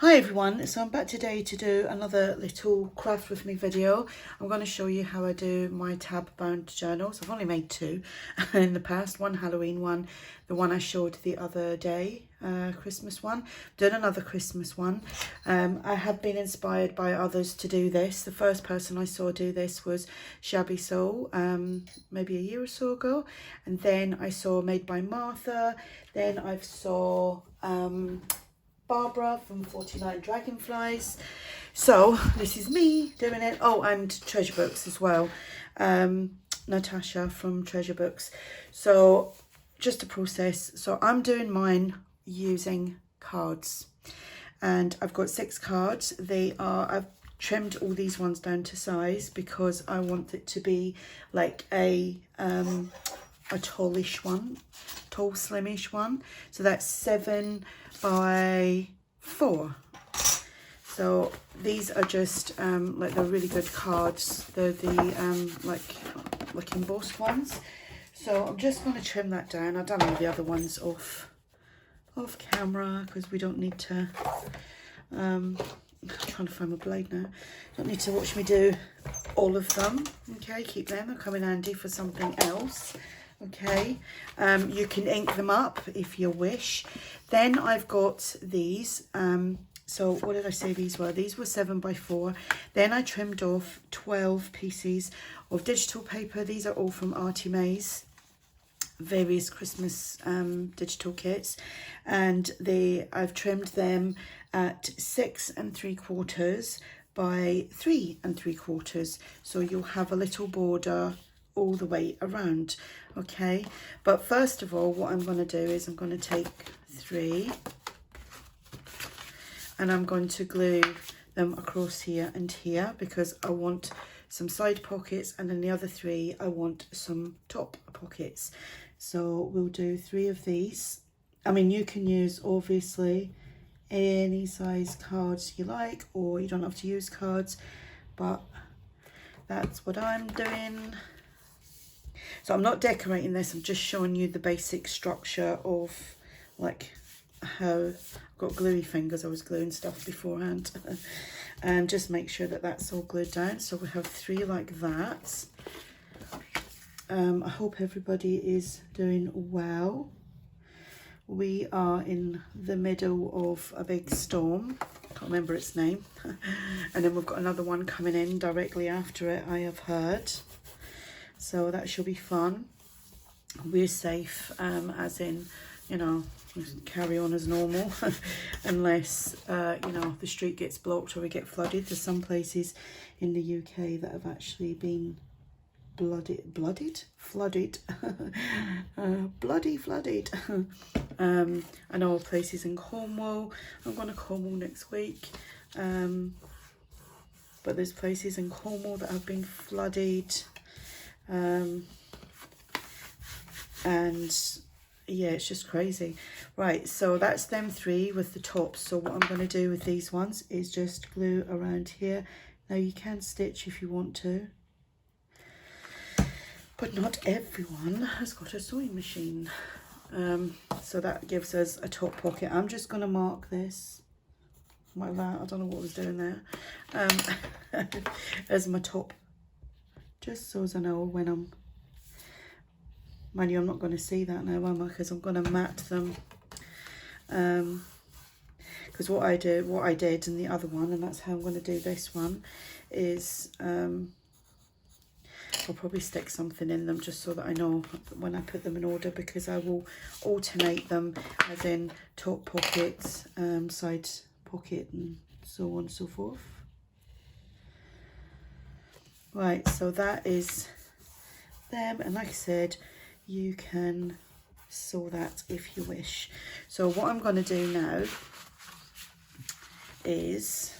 Hi everyone, so I'm back today to do another little craft with me video. I'm going to show you how I do my tab bound journals. I've only made two in the past, one Halloween one, the one I showed the other day, Christmas one. Done another Christmas one. I have been inspired by others to do this. The first person I saw do this was Shabby Soul, maybe a year or so ago, and then I saw Made by Martha, then I saw Barbara from 49 Dragonflies. So this is me doing it. Oh, and Treasure Books as well. Natasha from Treasure Books. So just a process. So I'm doing mine using cards, and I've got 6 cards. I've trimmed all these ones down to size because I want it to be like a tallish one, tall slimmish one. So that's 7 by 4. So these are just like they're really good cards. They're the like embossed ones. So I'm just going to trim that down. I've done all the other ones off camera because we don't need to I'm trying to find my blade now. Don't need to watch me do all of them. Okay, keep them, they'll come in handy for something else. Okay, you can ink them up if you wish. Then I've got these. So what did I say these were? These were 7 by 4. Then I trimmed off 12 pieces of digital paper. These are all from ARTYmaze, various Christmas digital kits, and I've trimmed them at 6 3/4 by 3 3/4. So you'll have a little border all the way around. Okay, but first of all, what I'm going to do is I'm going to take 3 and I'm going to glue them across here and here because I want some side pockets, and then the other 3 I want some top pockets. So we'll do 3 of these. I mean, you can use obviously any size cards you like, or you don't have to use cards, but that's what I'm doing. So I'm not decorating this, I'm just showing you the basic structure of like how I've got gluey fingers. I was gluing stuff beforehand. And just make sure that that's all glued down. So we have 3 like that. I hope everybody is doing well. We are in the middle of a big storm. Can't remember its name. And then we've got another one coming in directly after it, I have heard. So that should be fun. We're safe, as in, you know, carry on as normal, unless, you know, the street gets blocked or we get flooded. There's some places in the UK that have actually been flooded. I know of places in Cornwall. I'm going to Cornwall next week. But there's places in Cornwall that have been flooded. And yeah, it's just crazy. Right, so that's them 3 with the tops. So what I'm going to do with these ones is just glue around here. Now you can stitch if you want to, but not everyone has got a sewing machine. So that gives us a top pocket. I'm just going to mark this like that. I don't know what I was doing there. As my top, just so as I know when I'm, mind you, I'm not going to see that now, am I? Because I'm going to mat them. Because what I did in the other one, and that's how I'm going to do this one, is I'll probably stick something in them just so that I know when I put them in order, because I will alternate them, as in top pockets, side pocket, and so on and so forth. Right, so that is them, and like I said, you can sew that if you wish. So what I'm going to do now is,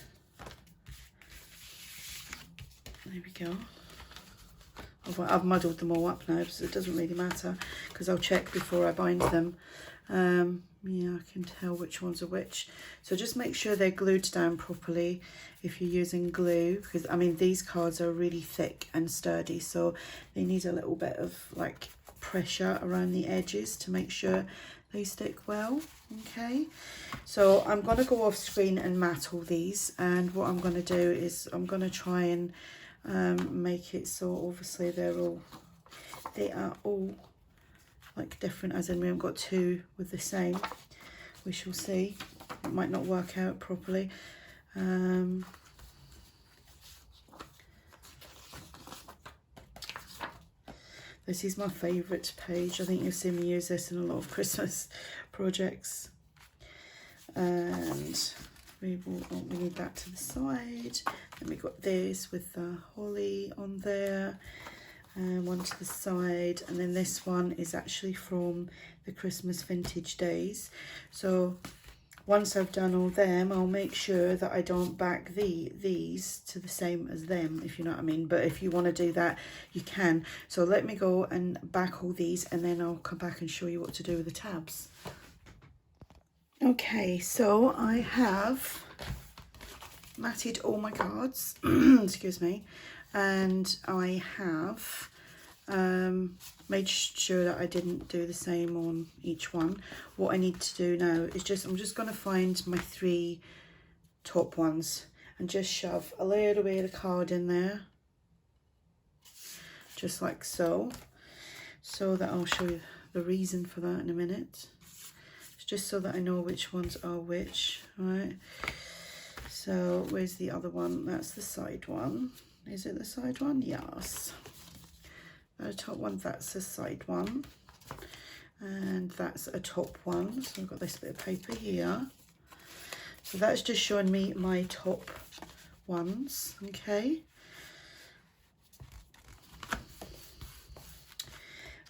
there we go. I've muddled them all up now, so it doesn't really matter because I'll check before I bind them. Yeah, I can tell which ones are which. So just make sure they're glued down properly if you're using glue, because I mean these cards are really thick and sturdy, so they need a little bit of like pressure around the edges to make sure they stick well. Okay, so I'm going to go off screen and mat all these, and what I'm going to do is I'm going to try and make it so obviously they are all like different, as in we haven't got two with the same. We shall see. It might not work out properly. This is my favourite page. I think you'll see me use this in a lot of Christmas projects. And we need that to the side. Then we got this with the holly on there, and one to the side. And then this one is actually from the Christmas vintage days. So once I've done all them, I'll make sure that I don't back these to the same as them, if you know what I mean. But if you want to do that, you can. So let me go and back all these, and then I'll come back and show you what to do with the tabs. Okay, so I have matted all my cards, excuse me, and I have made sure that I didn't do the same on each one. What I need to do now is I'm just going to find my 3 top ones and just shove a little bit of card in there, just like so, so that I'll show you the reason for that in a minute. It's just so that I know which ones are which, right? So where's the other one? That's the side one. Is it the side one? Yes. The top one, that's a side one, and that's a top one. So I've got this bit of paper here. So that's just showing me my top ones, okay?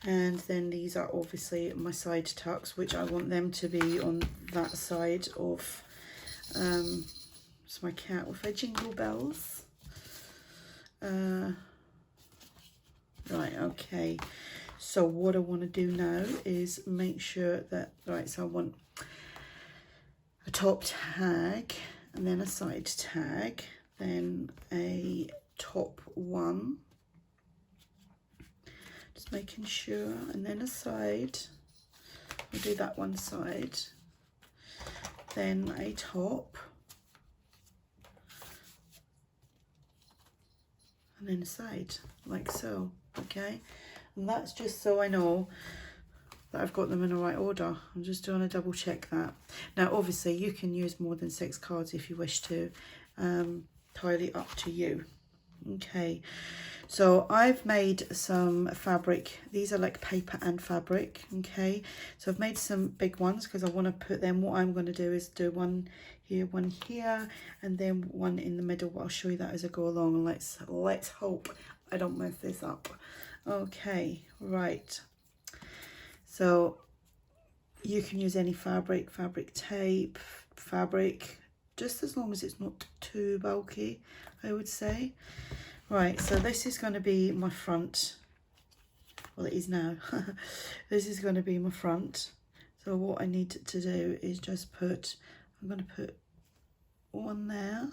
And then these are obviously my side tucks, which I want them to be on that side of, it's my cat with her jingle bells. Right, okay, so what I want to do now is make sure that, right, so I want a top tag, and then a side tag, then a top one, just making sure, and then a side. I'll do that one side, then a top, and then a side, like so. Okay, and that's just so I know that I've got them in the right order. I'm just doing a double check that. Now obviously you can use more than 6 cards if you wish to, entirely up to you. Okay, so I've made some fabric. These are like paper and fabric. Okay, so I've made some big ones because I want to put them. What I'm going to do is do one here, and then one in the middle. I'll show you that as I go along, and let's hope I don't mess this up. Okay, right, so you can use any fabric tape, fabric, just as long as it's not too bulky, I would say. Right, so this is going to be my front. Well, it is now. This is going to be my front. So what I need to do is just put, I'm going to put one there.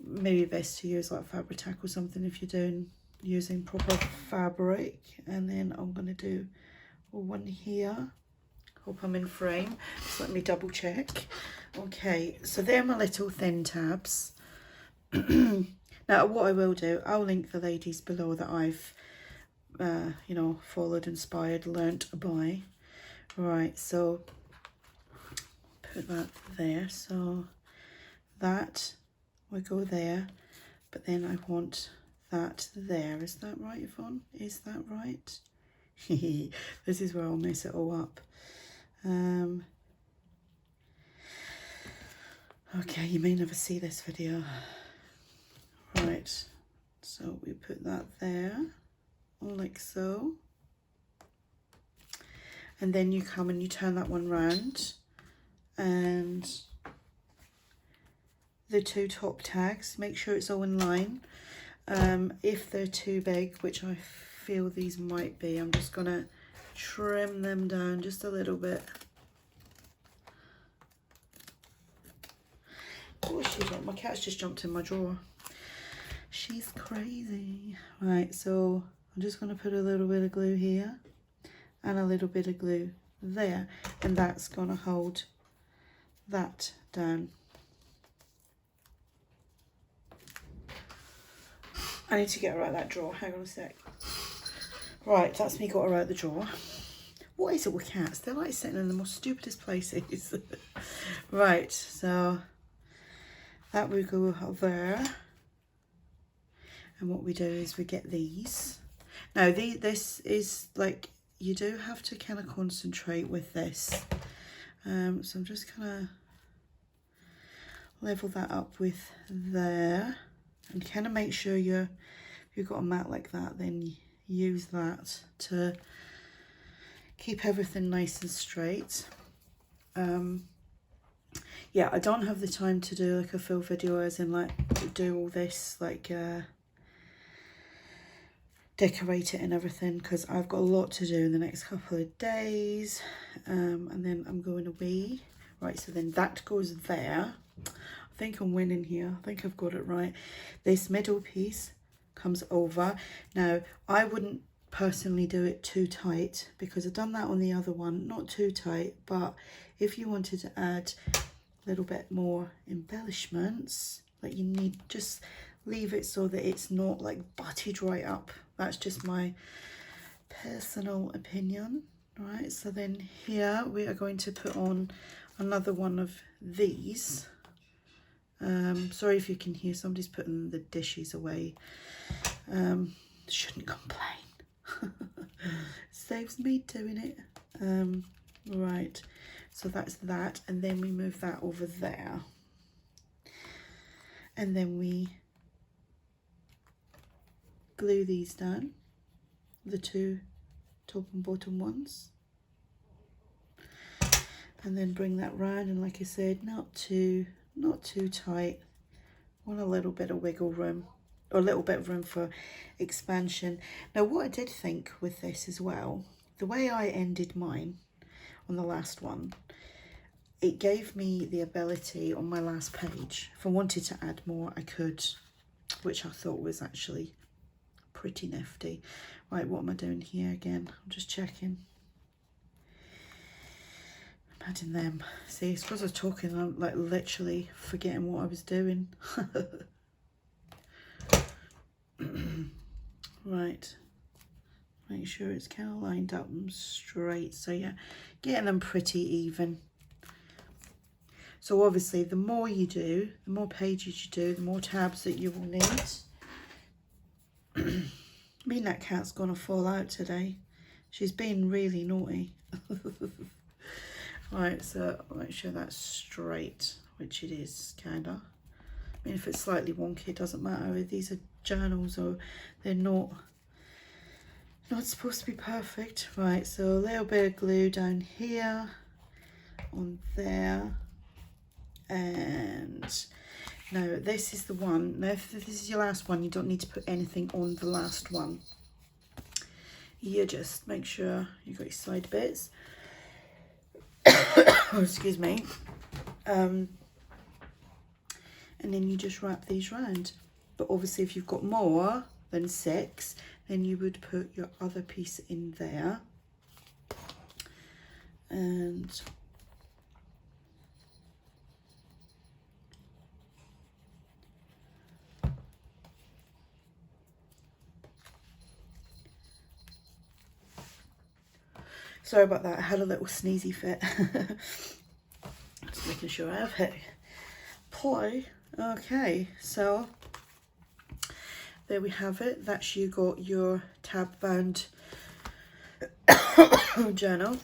Maybe best to use like fabric tack or something if you're using proper fabric. And then I'm going to do one here. Hope I'm in frame. Just let me double check. Okay, so they're my little thin tabs. Now what I will do, I'll link the ladies below that I've you know, followed, inspired, learnt by. Right, so put that there. So that will go there, but then I want that there. Is that right, Yvonne? Is that right? This is where I'll mess it all up. Okay, you may never see this video. Right, so we put that there, like so. And then you come and you turn that one round, and the 2 top tags, make sure it's all in line. If they're too big, which I feel these might be, I'm just gonna trim them down just a little bit. Oh, my cat's just jumped in my drawer. She's crazy. Right, so I'm just gonna put a little bit of glue here and a little bit of glue there, and that's going to hold that down. I need to get her out of that drawer. Hang on a sec. Right, that's me got her out of the drawer. What is it with cats? They're like sitting in the most stupidest places. Right, so that will go there. And what we do is we get these. Now, this is like, you do have to kind of concentrate with this. So I'm just kind of level that up with there. And kind of make sure if you've got a mat like that, then use that to keep everything nice and straight. Yeah, I don't have the time to do like a full video as in like do all this like decorate it and everything, because I've got a lot to do in the next couple of days, and then I'm going away. Right, so then that goes there. I think I'm winning here. I think I've got it right. This middle piece comes over. Now, I wouldn't personally do it too tight because I've done that on the other one, not too tight, but if you wanted to add a little bit more embellishments, like you need, just leave it so that it's not like butted right up. That's just my personal opinion. Right, so then here we are going to put on another one of these. Sorry if you can hear somebody's putting the dishes away. Shouldn't complain. Saves me doing it. Right, so that's that, and then we move that over there, and then we glue these down, the two top and bottom ones, and then bring that round, and like I said, not too tight. Want a little bit of wiggle room, or a little bit of room for expansion. Now, what I did think with this as well, the way I ended mine on the last one, it gave me the ability on my last page, if I wanted to add more, I could, which I thought was actually pretty nifty. Right, what am I doing here again? I'm just checking. I'm adding them. See, it's because I was talking, I'm like literally forgetting what I was doing. Right, make sure it's kind of lined up and straight, so yeah, getting them pretty even. So obviously the more you do, the more pages you do, the more tabs that you will need. I mean, that cat's gonna fall out today. She's been really naughty. Right, so make sure that's straight, which it is, kinda. I mean, if it's slightly wonky, it doesn't matter. These are journals, or they're not supposed to be perfect. Right, so a little bit of glue down here, on there, and now this is the one. Now, if this is your last one, you don't need to put anything on the last one. You just make sure you got your side bits. Oh, excuse me. And then you just wrap these round. But obviously, if you've got more than 6, then you would put your other piece in there. And sorry about that, I had a little sneezy fit. Just making sure I have it. Play. Okay, so there we have it. That's you got your tab bound journal.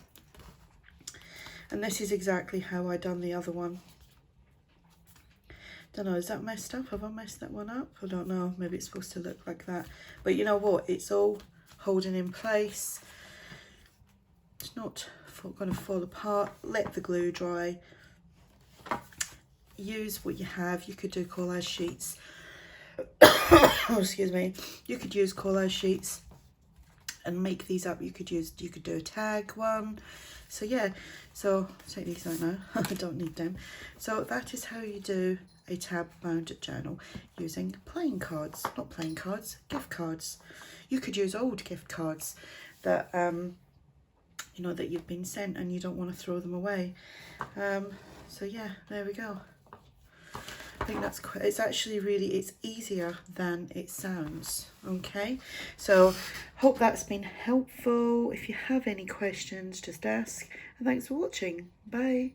And this is exactly how I done the other one. Don't know, is that messed up? Have I messed that one up? I don't know, maybe it's supposed to look like that. But you know what, it's all holding in place. It's not going to fall apart. Let the glue dry. Use what you have. You could do collage sheets. Oh, excuse me. You could use collage sheets and make these up. You could do a tag one. So yeah, so take these out now. I don't need them. So that is how you do a tab bound journal using playing cards. Not playing cards, gift cards. You could use old gift cards that you know, that you've been sent and you don't want to throw them away. So yeah, there we go. I think that's quite, it's actually really, it's easier than it sounds. Okay, so hope that's been helpful. If you have any questions, just ask, and thanks for watching. Bye.